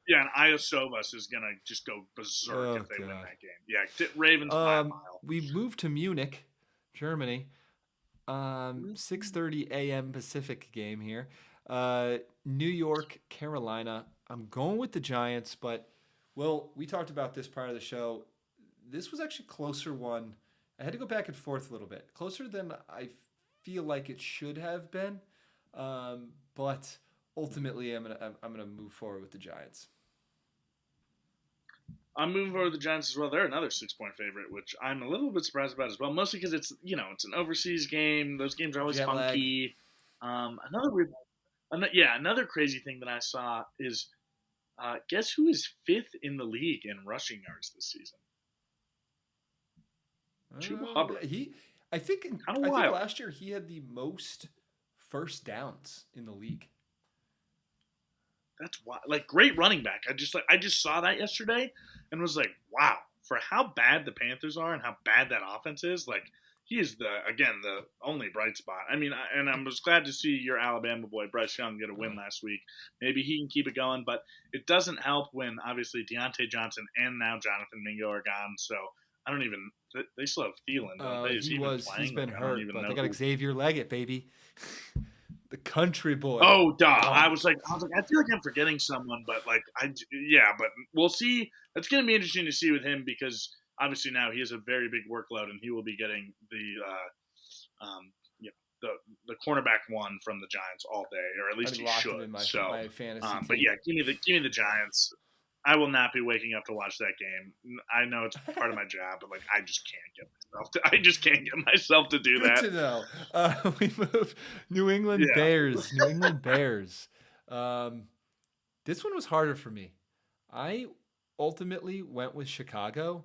And Iosovas is going to just go berserk if they win that game. Yeah, Ravens by a mile. We moved to Munich, Germany. 6:30 a.m. Pacific game here. New York, Carolina. I'm going with the Giants, but, well, we talked about this prior to the show. This was actually a closer one. I had to go back and forth a little bit. Closer than I feel like it should have been. But ultimately, I'm gonna move forward with the Giants. I'm moving forward with the Giants as well. They're another 6-point favorite, which I'm a little bit surprised about as well. Mostly because it's an overseas game. Those games are always funky. Another crazy thing that I saw is guess who is 5th in the league in rushing yards this season? Chuba Hubbard. I think last year he had the most first downs in the league. That's why, great running back. I just saw that yesterday and was like, wow, for how bad the Panthers are and how bad that offense is, he is the only bright spot. I mean, I was glad to see your Alabama boy Bryce Young get a win last week. Maybe he can keep it going, but it doesn't help when obviously Deontay Johnson and now Jonathan Mingo are gone. So I don't even. They still have Thielen, don't they? Is he even playing? He's been Like, I don't hurt, even but know they got who. Xavier Leggett, baby. The country boy. Oh, duh. I Gone. was like, I feel like I'm forgetting someone, but like, yeah, but we'll see. It's going to be interesting to see with him because obviously now he has a very big workload and he will be getting you know, the cornerback one from the Giants all day, or at I least he locked him should. in So, my fantasy but team. yeah, give me the Giants. I will not be waking up to watch that game. I know it's part of my job, but like I just can't get myself to do Good that. to know. We moved New England Yeah. Bears. New England Bears. This one was harder for me. I ultimately went with Chicago,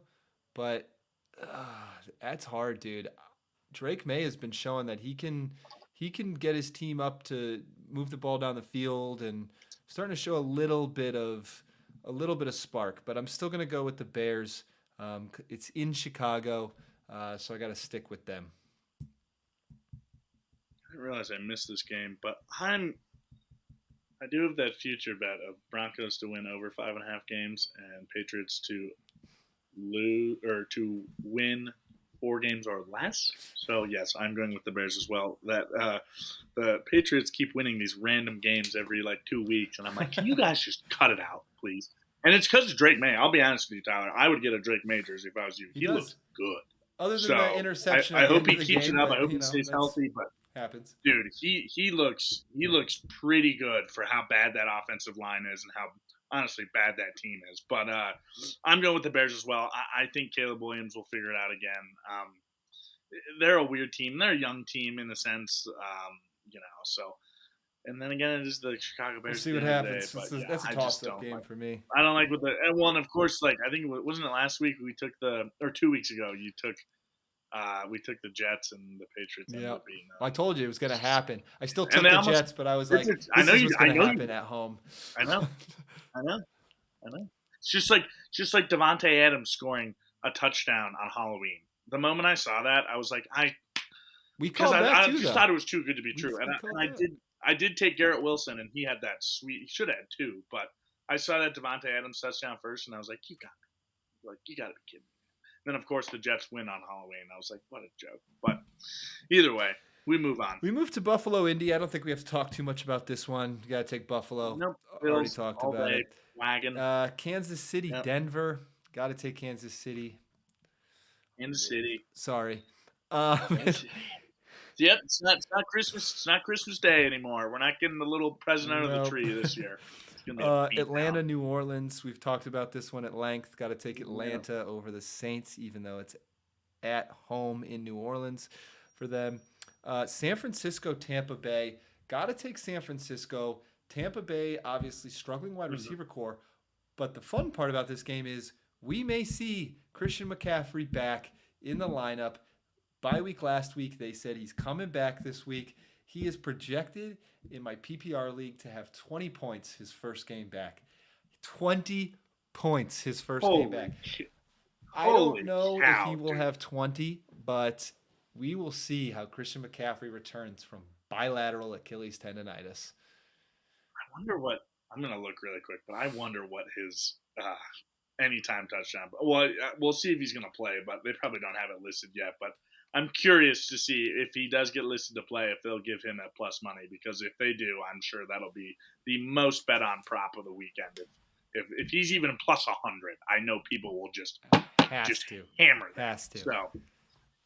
but that's hard, dude. Drake May has been showing that he can get his team up to move the ball down the field and starting to show a little bit of spark. But I'm still gonna go with the Bears. It's in Chicago, so I got to stick with them. I didn't realize I missed this game, but I do have that future bet of Broncos to win over 5.5 games and Patriots to lose or to win 4 games or less. So yes, I'm going with the Bears as well. That the Patriots keep winning these random games every like 2 weeks, and I'm like, can you guys just cut it out, please? And it's because of Drake May. I'll be honest with you, Tyler. I would get a Drake May jersey if I was you. He He looks does. good. Other than that So interception I at the hope end he of the keeps it game, up. I but hope he stays that's healthy. But happens. dude, he looks pretty good for how bad that offensive line is and how honestly bad that team is. But I'm going with the Bears as well. I think Caleb Williams will figure it out again. They're a weird team. They're a young team in a sense, So, and then again, it is the Chicago We'll Bears see at what the end of the day. happens. But yeah, That's a I just toss-up don't game like. for me. I don't like what the and one. Of course, like I think wasn't it last week we took or 2 weeks ago you took. We took the Jets and the Patriots ended Yeah, up being. I told you it was going to happen. I still And took they the almost. Jets, but I was like, It's, I this know is you. what's I going to know you. happen at home. I know. I know. I know. It's just like Devontae Adams scoring a touchdown on Halloween. The moment I saw that, I was like, We because called that I too, just though. thought it was too good to be true, and We called I that. did take Garrett Wilson, and he had that sweet. He should have had 2, but I saw that Devontae Adams touchdown first, and I was like, you got me, like you got to be kidding me. Then of course the Jets win on Halloween. I was like, what a joke. But either way, we move on. We moved to Buffalo, Indy. I don't think we have to talk too much about this one. You got to take Buffalo. Nope, Already Bills talked all about day, it. wagon. Kansas City, Yep, Denver. Got to take Kansas City. Kansas City. Sorry. Kansas City. Yep, it's not Christmas. It's not Christmas Day anymore. We're not getting the little present under the Nope. tree this year. It's gonna be a beat Atlanta, down. New Orleans. We've talked about this one at length. Got to take Yeah. Atlanta over the Saints, even though it's at home in New Orleans for them. San Francisco, Tampa Bay. Got to take San Francisco. Tampa Bay, obviously struggling wide receiver core. But the fun part about this game is we may see Christian McCaffrey back in the lineup. Bye week last week, they said he's coming back this week. He is projected in my PPR league to have 20 points his first game back. 20 points his first game back. I don't know if he will have 20, but we will see how Christian McCaffrey returns from bilateral Achilles tendonitis. I wonder what I'm gonna look really quick, but I wonder what his anytime touchdown. Well, we'll see if he's gonna play, but they probably don't have it listed yet. But I'm curious to see if he does get listed to play, if they'll give him that plus money, because if they do, I'm sure that'll be the most bet on prop of the weekend. If he's even plus 100, I know people will just hammer that. Has to. So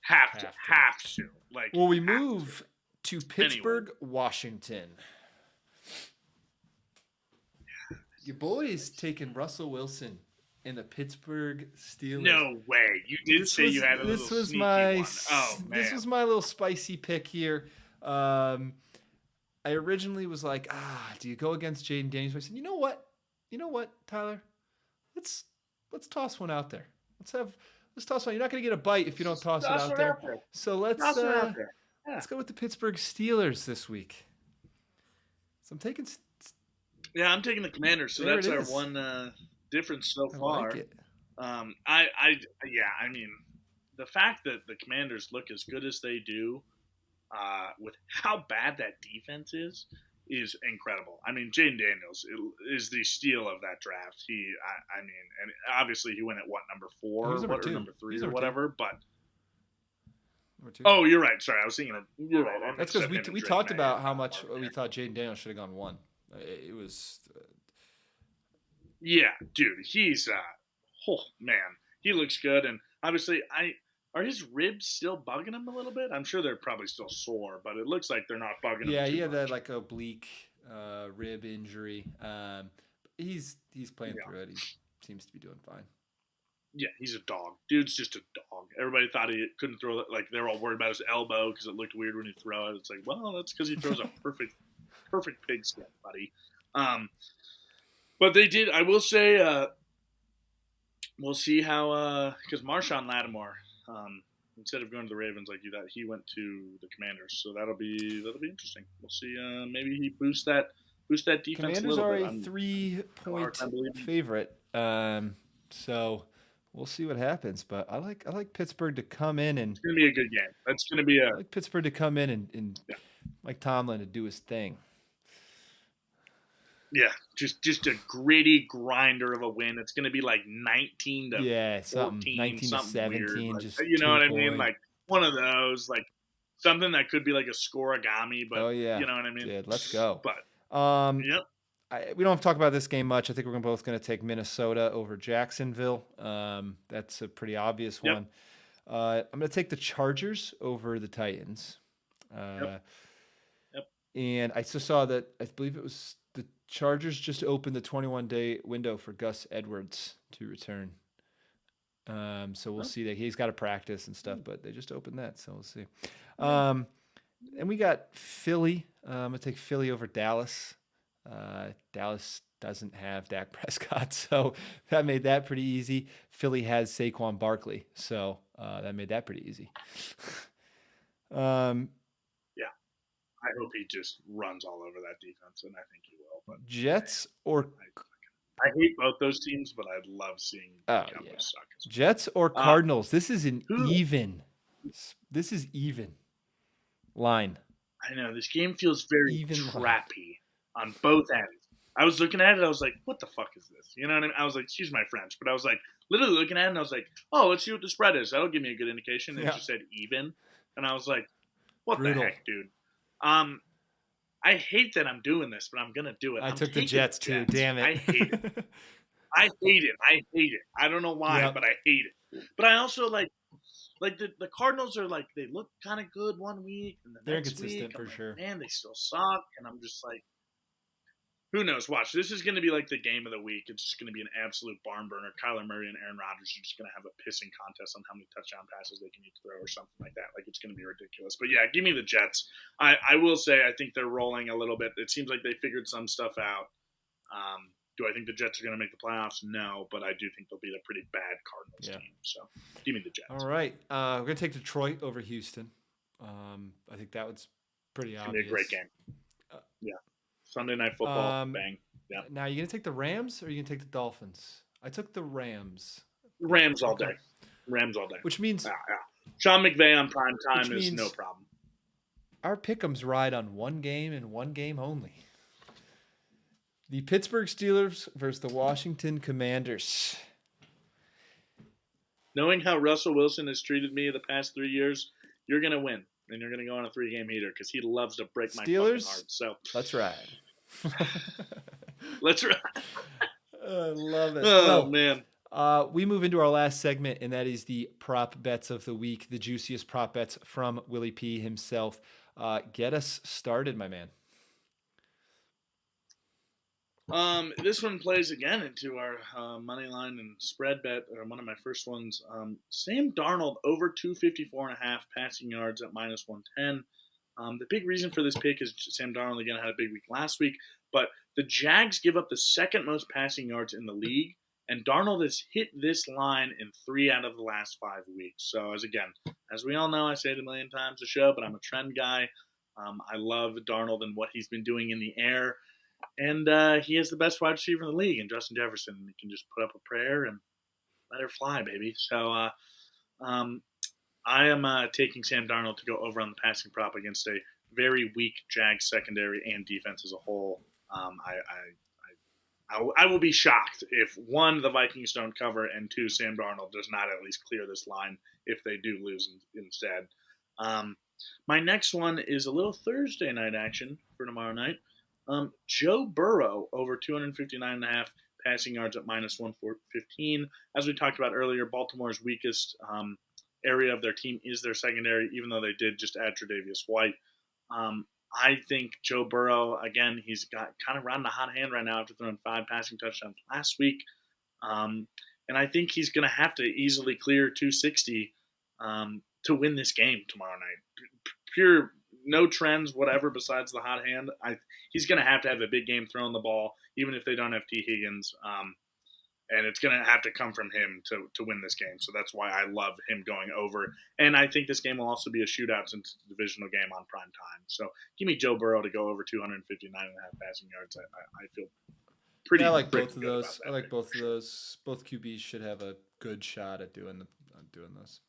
have to. Like, well, we move to Pittsburgh, anyway. Washington. Your boy's taking Russell Wilson in the Pittsburgh Steelers. No way! You did say you had a little sneaky one. Oh man! This was my little spicy pick here. I originally was like, do you go against Jaden Daniels? I said, you know what, Tyler? Let's toss one out there. Let's toss one. You're not going to get a bite if you don't toss it out there. So let's go with the Pittsburgh Steelers this week. So I'm taking. Yeah, I'm taking the Commanders. So that's our one difference so far. Like it. I mean, the fact that the Commanders look as good as they do, with how bad that defense is, is incredible. I mean, Jaden Daniels is the steal of that draft. I mean, and obviously he went at what, number He was 4, number or two. number 3 He's or number two. whatever. But Number two. oh, you're right. Sorry, I was thinking. You're right. I That's mixed because up him and we Drake talked May about and how much Martin we there. thought Jaden Daniels should have gone one. It was Yeah, dude, he's oh man, he looks good, and obviously, are his ribs still bugging him a little bit? I'm sure they're probably still sore, but it looks like they're not bugging him yeah. too He had that much. like oblique rib injury. He's playing Yeah, through it. He seems to be doing fine. yeah, he's a dog. Dude's just a dog. Everybody thought he couldn't throw it. Like they're all worried about his elbow because it looked weird when he threw it. It's like, well, that's because he throws a perfect pigskin, buddy. Um, but they did. I will say, we'll see how because Marshawn Lattimore, instead of going to the Ravens like you thought, he went to the Commanders. So that'll be interesting. We'll see. Maybe he boosts that defense a Commanders little are bit. a I'm have a hard 3-point time believing. favorite. So we'll see what happens. But I like Pittsburgh to come in and It's gonna be a good game. That's gonna be a I like Pittsburgh to come in and yeah. Mike Tomlin to do his thing. Yeah, just a gritty grinder of a win. It's going to be like 19 to Yeah, something 14, 19 to something 17, weird. just Like, you know what I mean? 2 point. Like one of those, like something that could be like a scoreagami, but Oh yeah, you know what I mean? dude, let's go. But Um, yep, we don't have to talk about this game much. I think we're both going to take Minnesota over Jacksonville. That's a pretty obvious yep, one. I'm going to take the Chargers over the Titans. yep, yep. And I just saw that I believe it was the Chargers just opened the 21-day window for Gus Edwards to return. So we'll see that he's got to practice and stuff, but they just opened that, so we'll see. And we got Philly. I'm gonna take Philly over Dallas. Dallas doesn't have Dak Prescott, so that made that pretty easy. Philly has Saquon Barkley, so that made that pretty easy. Yeah, I hope he just runs all over that defense, and I think he will. But Jets or I hate both those teams, but I'd love seeing the oh Cowboys yeah, suck. Jets or Cardinals. This is an Who? even. This is even line. I know this game feels very Even trappy on both ends. I was looking at it, I was like, "What the fuck is this?" You know what I mean? I was like, "Excuse my French," but I was like, literally looking at it, and I was like, "Oh, let's see what the spread is. That'll give me a good indication." And it just said even, and I was like, "What Brutal. the heck, dude?" I hate that I'm doing this, but I'm gonna do it. I I'm took the taking Jets too. Damn it! I hate it. I hate it. I don't know why, Yep. but I hate it. But I also like the Cardinals are like they look kind of good one week, and the They're next inconsistent week, for I'm like, sure. man, they still suck, and I'm just like, who knows? Watch, this is going to be like the game of the week. It's just going to be an absolute barn burner. Kyler Murray and Aaron Rodgers are just going to have a pissing contest on how many touchdown passes they can each throw or something like that. Like it's going to be ridiculous. But yeah, give me the Jets. I will say I think they're rolling a little bit. It seems like they figured some stuff out. Do I think the Jets are going to make the playoffs? No, but I do think they'll beat a pretty bad Cardinals team. So give me the Jets. All right. We're going to take Detroit over Houston. I think that was pretty It's obvious. going to be a great game. Yeah. Sunday Night Football. Bang. Yeah. Now, are you going to take the Rams or are you going to take the Dolphins? I took the Rams. Rams all day. Rams all day. Which means Sean McVay on prime time is no problem. Our pick'ems ride on one game and one game only. The Pittsburgh Steelers versus the Washington Commanders. Knowing how Russell Wilson has treated me the past 3 years, you're going to win. And you're going to go on a 3-game heater because he loves to break my fucking heart. So let's ride. Let's ride. I love it. Oh, man. We move into our last segment, and that is the prop bets of the week, the juiciest prop bets from Willy P himself. Get us started, my man. This one plays again into our money line and spread bet, or one of my first ones. Sam Darnold over 254.5 passing yards at minus 110. The big reason for this pick is Sam Darnold again had a big week last week, but the Jags give up the second most passing yards in the league, and Darnold has hit this line in 3 out of the last 5 weeks. So as we all know, I say it a million times a show, but I'm a trend guy. I love Darnold and what he's been doing in the air. And he has the best wide receiver in the league, and Justin Jefferson. He can just put up a prayer and let her fly, baby. So I am taking Sam Darnold to go over on the passing prop against a very weak Jags secondary and defense as a whole. I will be shocked if one, the Vikings don't cover, and two, Sam Darnold does not at least clear this line if they do lose instead. My next one is a little Thursday night action for tomorrow night. Joe Burrow over 259.5 passing yards at minus 115. As we talked about earlier, Baltimore's weakest area of their team is their secondary, even though they did just add Tre'Davious White. I think Joe Burrow, again, he's got kind of riding a hot hand right now after throwing 5 passing touchdowns last week. And I think he's going to have to easily clear 260 to win this game tomorrow night. Pure, no trends, whatever, besides the hot hand. He's going to have a big game throwing the ball, even if they don't have T. Higgins. And it's going to have to come from him to win this game. So that's why I love him going over. And I think this game will also be a shootout since it's a divisional game on prime time. So give me Joe Burrow to go over 259.5 passing yards. I feel pretty. Yeah, I like pretty both of good those. about I that like pick both for of sure. those. Both QBs should have a good shot at doing this.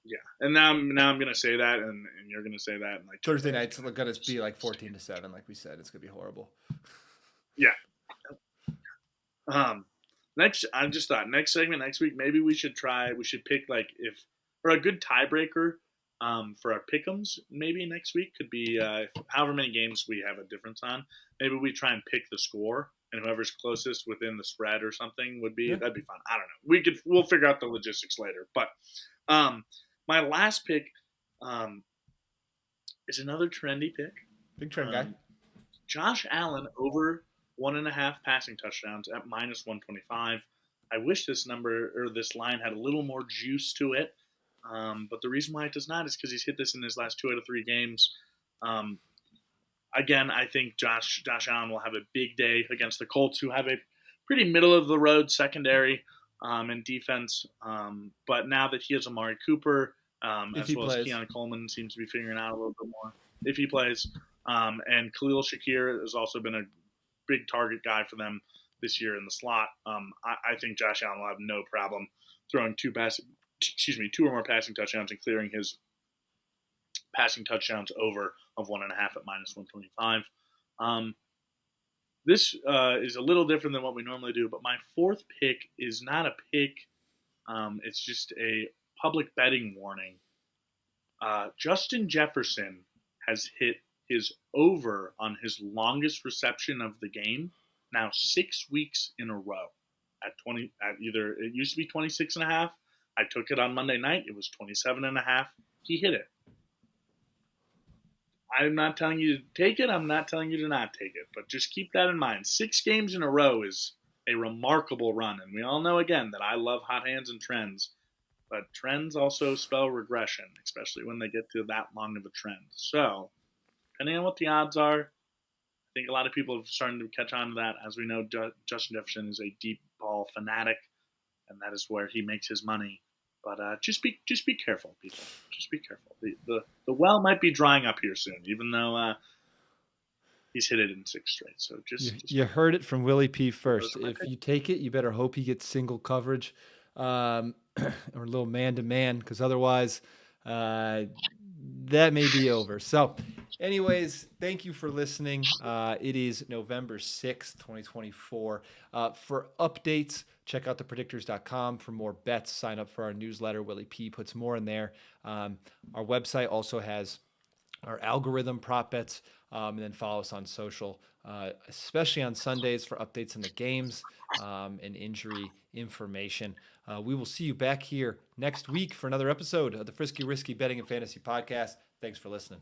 Yeah, and now I'm gonna say that, and you're gonna say that, and like Thursday night's gonna be like 14-7, like we said. It's gonna be horrible. Yeah. Next, I just thought next segment next week maybe we should pick like if or a good tiebreaker for our pick'ems maybe next week could be however many games we have a difference on. Maybe we try and pick the score and whoever's closest within the spread or something would be that'd be fun. I don't know. We'll figure out the logistics later. But my last pick is another trendy pick. Big trend guy. Josh Allen over 1.5 passing touchdowns at minus 125. I wish this line had a little more juice to it. But the reason why it does not is because he's hit this in his last 2 out of 3 games. Again, I think Josh Allen will have a big day against the Colts, who have a pretty middle of the road secondary and defense. But now that he has Amari Cooper, as well as Keon Coleman seems to be figuring out a little bit more if he plays. And Khalil Shakir has also been a big target guy for them this year in the slot. I think Josh Allen will have no problem throwing 2 or more passing touchdowns and clearing his passing touchdowns over of 1.5 at minus 125. This is a little different than what we normally do, but my 4th pick is not a pick. It's just a public betting warning. Justin Jefferson has hit his over on his longest reception of the game now 6 weeks in a row at either it used to be 26.5. I took it on Monday night. It was 27.5. He hit it. I'm not telling you to take it. I'm not telling you to not take it. But just keep that in mind. 6 games in a row is a remarkable run. And we all know, again, that I love hot hands and trends. But trends also spell regression, especially when they get to that long of a trend. So, depending on what the odds are, I think a lot of people have started to catch on to that. As we know, Justin Jefferson is a deep ball fanatic, and that is where he makes his money. But just be careful, people. Just be careful. The well might be drying up here soon, even though he's hit it in 6 straight. So you heard it from Willy P first. If you take it, you better hope he gets single coverage or a little man-to-man, because otherwise that may be over. So anyways, thank you for listening. It is November 6th, 2024. For updates, check out thepredictors.com for more bets. Sign up for our newsletter. Willy P puts more in there. Our website also has our algorithm prop bets, and then follow us on social, especially on Sundays for updates in the games and injury information. We will see you back here next week for another episode of the Frisky Risky Betting and Fantasy Podcast. Thanks for listening.